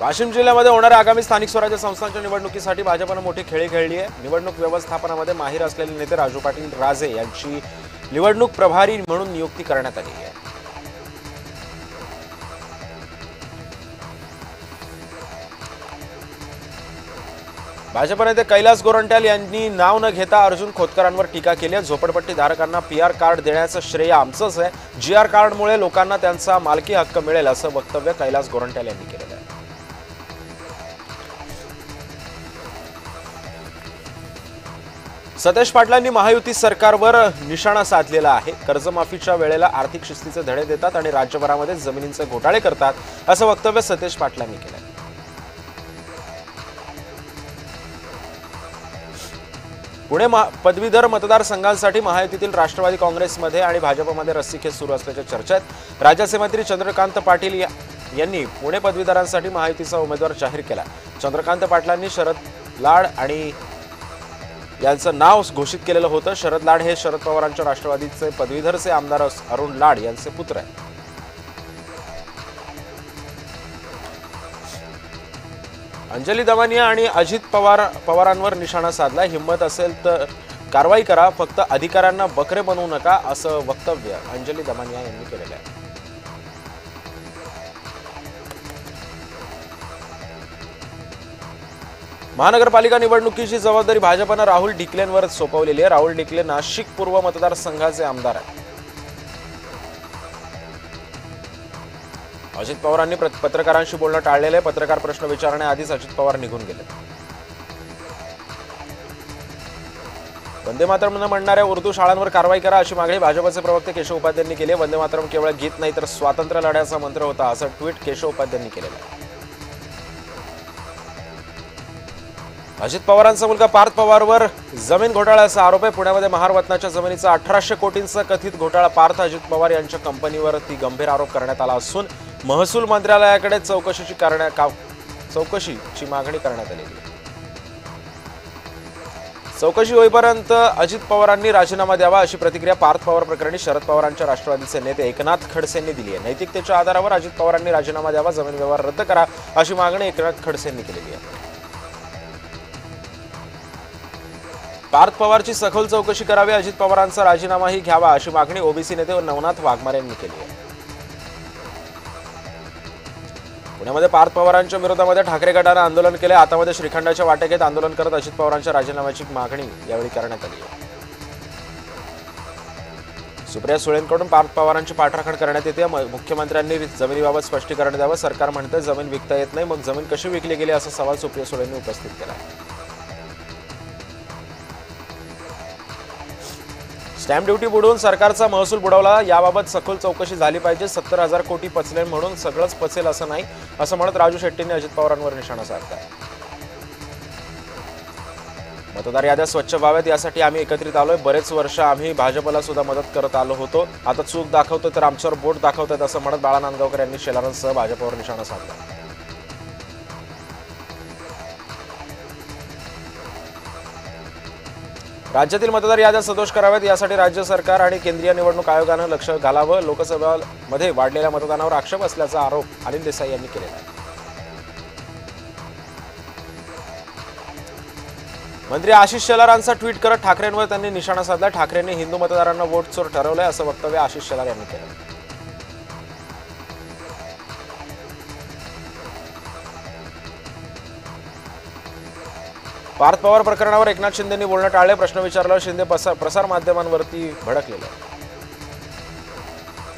वाशिम जिल्ह्यामध्ये होणाऱ्या आगामी स्थानिक स्वराज्य संस्थांच्या निवडणुकीसाठी भाजपने मोठी खेळी खेळली आहे। निवडणूक व्यवस्थापनामध्ये माहिर असलेले नेते राजू पाटील राजे यांची निवडणूक प्रभारी म्हणून नियुक्ती करण्यात आली आहे। भाजप नेते कैलास गोरंट्याल यांनी नाव न घेता अर्जुन खोतकरांवर टीका केली आहे। झोपडपट्टी धारकांना पीआर कार्ड देण्याचं श्रेय आमचंच आहे। जीआर कार्डमुळे लोकांना त्यांचा मालकी हक्क मिळेल असं वक्तव्य कैलास गोरंट्याल यांनी केलं आहे। सतेज पाटलांनी महायुती सरकारवर निशाणा साधलेला आहे। कर्जमाफीच्या वेळेला आर्थिक शिस्तीचे धडे देतात आणि राज्यभरामध्ये जमिनींचे घोटाळे करतात असं वक्तव्य सतेज पाटलांनी केलं। पुणे पदवीधर मतदारसंघांसाठी महायुतीतील राष्ट्रवादी काँग्रेसमध्ये आणि भाजपमध्ये रस्सीखेच सुरू असल्याच्या चर्चा आहेत। राज्याचे मंत्री चंद्रकांत पाटील यांनी पुणे पदवीधरांसाठी महायुतीचा उमेदवार जाहीर केला। चंद्रकांत पाटलांनी शरद लाड आणि यांचं नाव घोषित केलेलं होतं। शरद लाड हे शरद पवारांच्या राष्ट्रवादीचे पदवीधरचे आमदार अरुण लाड यांचे पुत्र आहेत। अंजली दमानिया आणि अजित पवारांवर निशाणा साधला। हिम्मत असेल तर कारवाई करा, फक्त अधिकाऱ्यांना बकरे बनवू नका असं वक्तव्य अंजली दमानिया यांनी केलेलं आहे। महानगरपालिका निवडणुकीची जबाबदारी भाजपने राहुल ढिकलेंवर सोपवलेली आहे। राहुल ढिकले नाशिक पूर्व मतदारसंघाचे आमदार आहेत। अजित पवारांनी पत्रकारांशी बोलणं टाळलेले। पत्रकार प्रश्न विचारण्याआधीच अजित पवार निघून गेले। वंदे मातरम न म्हणणाऱ्या उर्दू शाळांवर कारवाई करा अशी मागणी भाजपचे प्रवक्ते केशव उपाध्यायांनी केली। वंदे मातरम केवळ गीत नाही तर स्वातंत्र्य लढ्याचा मंत्र होता असं ट्विट केशव उपाध्यायांनी केलेलं आहे। अजित पवारांचा मुलगा पार्थ पवारवर जमीन घोटाळ्याचा आरोप आहे। पुण्यामध्ये महारत्नाच्या जमिनीचा 1800 कोटींचा कथित घोटाळा पार्थ अजित पवार यांच्या कंपनीवरती गंभीर आरोप करण्यात आला असून महसूल मंत्रालयाकडे चौकशीची मागणी करण्यात आली आहे। चौकशी होईपर्यंत अजित पवारांनी राजीनामा द्यावा अशी प्रतिक्रिया पार्थ पवार प्रकरणी शरद पवारांच्या राष्ट्रवादीचे नेते एकनाथ खडसेंनी दिली आहे। नैतिकतेच्या आधारावर अजित पवारांनी राजीनामा द्यावा, जमीन व्यवहार रद्द करा अशी मागणी एकनाथ खडसेंनी केलेली आहे। पार्थ पवारची सखोल चौकशी करावी, अजित पवारांचा राजीनामाही घ्यावा अशी मागणी ओबीसी नेते नवनाथ वाघमारे यांनी केली आहे। पुण्यामध्ये पार्थ पवारांच्या विरोधामध्ये ठाकरे गटाने आंदोलन केले। हातामध्ये श्रीखंडाच्या वाट्या घेत आंदोलन करत अजित पवारांच्या राजीनाम्याची मागणी यावेळी करण्यात आली आहे। सुप्रिया सुळेंकडून पार्थ पवारांची पाठराखण करण्यात येते। मुख्यमंत्र्यांनी जमिनीबाबत स्पष्टीकरण द्यावं। सरकार म्हणते जमीन विकता येत नाही, मग जमीन कशी विकली गेली असा सवाल सुप्रिया सुळेंनी उपस्थित केला आहे। स्टॅम्प ड्युटी बुडवून सरकारचा महसूल बुडवला, याबाबत सखोल चौकशी झाली पाहिजे। 70,000 कोटी पचले म्हणून सगळंच पचेल असं नाही असं म्हणत राजू शेट्टींनी अजित पवारांवर निशाणा साधलाय। मतदार याद्या स्वच्छ व्हाव्यात यासाठी आम्ही एकत्रित आलोय। बरेच वर्ष आम्ही भाजपला सुद्धा मदत करत आलो होतो, आता चूक दाखवतोय तर आमच्यावर बोट दाखवतात असं म्हणत बाळा नांदगावकर यांनी शेलारांसह भाजपवर निशाणा साधला। राज्यातील मतदार याद्या सदोष कराव्यात यासाठी राज्य सरकार आणि केंद्रीय निवडणूक आयोगानं लक्ष घालावं। लोकसभेमध्ये वाढलेल्या मतदानावर आक्षेप असल्याचा आरोप अनिल देसाई यांनी केलेला आहे। मंत्री आशिष शेलारांचा ट्विट करत ठाकरेंवर त्यांनी निशाणा साधला। ठाकरेंनी हिंदू मतदारांना वोट चोर ठरवलंय असं वक्तव्य आशिष शेलार यांनी केलं। पार्थ पवार प्रकरणावर एकनाथ शिंदेंनी बोलणं टाळले। प्रश्न विचारल्यावर शिंदे प्रसार माध्यमांवरती भडकलेले आहेत।